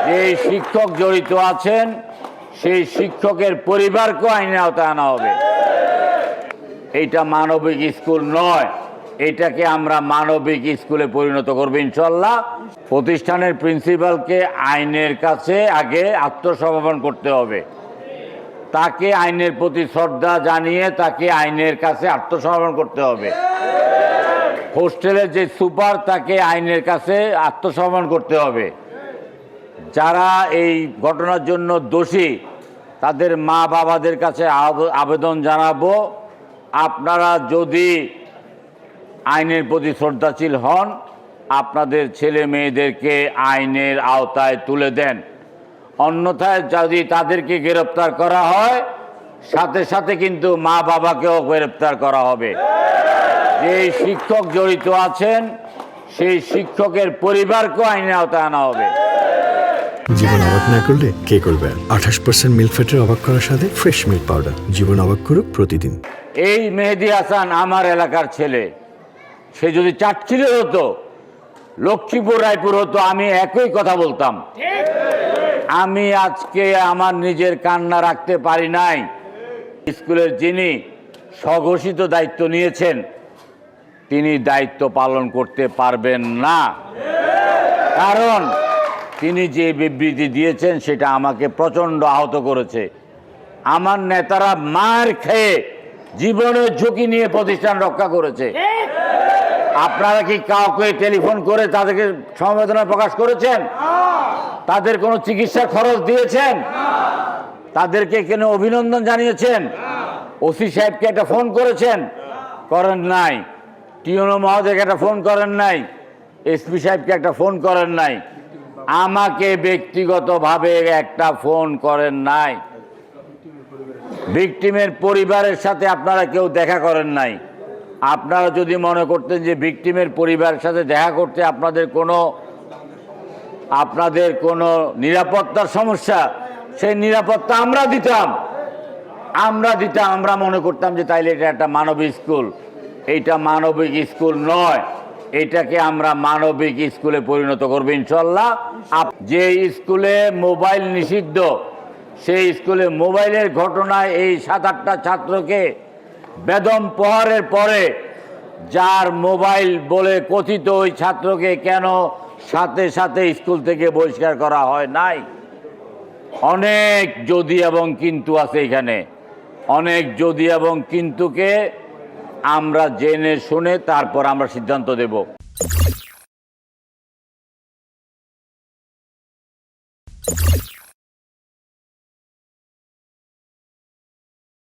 যে শিক্ষক জড়িত আছেন সেই শিক্ষকের পরিবারকেও আইনের আওতায় আনা হবে। এইটা মানবিক স্কুল নয়, এটাকে আমরা মানবিক স্কুলে পরিণত করব ইনশাল্লাহ। প্রতিষ্ঠানের প্রিন্সিপালকে আইনের কাছে আগে আত্মসমর্পণ করতে হবে, তাকে আইনের প্রতি শ্রদ্ধা জানিয়ে তাকে আইনের কাছে আত্মসমর্পণ করতে হবে। হোস্টেলের যে সুপার তাকে আইনের কাছে আত্মসমর্পণ করতে হবে। যারা এই ঘটনার জন্য দোষী তাদের মা বাবাদের কাছে আবেদন জানাবো, আপনারা যদি আইনের প্রতি শ্রদ্ধাশীল হন, আপনাদের ছেলে মেয়েদেরকে আইনের আওতায় তুলে দেন। অন্যথায় যদি তাদেরকে গ্রেপ্তার করা হয়, সাথে সাথে কিন্তু মা বাবাকেও গ্রেপ্তার করা হবে। যে শিক্ষক জড়িত আছেন সেই শিক্ষকের পরিবারকেও আইনের আওতায় আনা হবে। জীবন অবাক না করলে কে করবে? 28% মিল্ক ফ্যাটের অবাক করার সাথে ফ্রেশ মিল্ক পাউডার। জীবন অবাক করুক প্রতিদিন। এই মেহেদী হাসান আমার এলাকার ছেলে, সে যদি চাটখিলে হতো, লক্ষ্মীপুর, রায়পুর হতো, আমি একই কথা বলতাম। আমি আজকে আমার নিজের কান্না রাখতে পারি নাই। স্কুলের যিনি স্বঘোষিত দায়িত্ব নিয়েছেন তিনি দায়িত্ব পালন করতে পারবেন না, কারণ তিনি যে বিবৃতি দিয়েছেন সেটা আমাকে প্রচণ্ড আহত করেছে। আমার নেতারা মার খেয়ে জীবনের ঝুঁকি নিয়ে প্রতিষ্ঠান রক্ষা করেছে। আপনারা কি কাউকে টেলিফোন করে তাদেরকে সমবেদনা প্রকাশ করেছেন? তাদের কোনো চিকিৎসা খরচ দিয়েছেন? তাদেরকে কেন অভিনন্দন জানিয়েছেন? ওসি সাহেবকে একটা ফোন করেছেন? করেন নাই। টিওনো মহোদয়কে একটা ফোন করেন নাই? এসপি সাহেবকে একটা ফোন করেন নাই? আমাকে ব্যক্তিগতভাবে একটা ফোন করেন নাই। ভিকটিমের পরিবারের সাথে আপনারা কেউ দেখা করেন নাই। আপনারা যদি মনে করতেন যে ভিকটিমের পরিবারের সাথে দেখা করতে আপনাদের কোনো নিরাপত্তার সমস্যা, সেই নিরাপত্তা আমরা দিতাম। আমরা মনে করতাম যে তাইলে এটা একটা মানবিক স্কুল। এইটা মানবিক স্কুল নয়, এটাকে আমরা মানবিক স্কুলে পরিণত করব ইনশাল্লাহ। যে স্কুলে মোবাইল নিষিদ্ধ, সেই স্কুলে মোবাইলের ঘটনায় এই 7-8টা ছাত্রকে বেদম প্রহারের পরে যার মোবাইল বলে কথিত ওই ছাত্রকে কেন সাথে সাথে স্কুল থেকে বহিষ্কার করা হয় নাই? অনেক যদি এবং কিন্তু আছে এখানে। অনেক যদি এবং কিন্তুকে আমরা জেনে শুনে তারপর আমরা সিদ্ধান্ত দেব।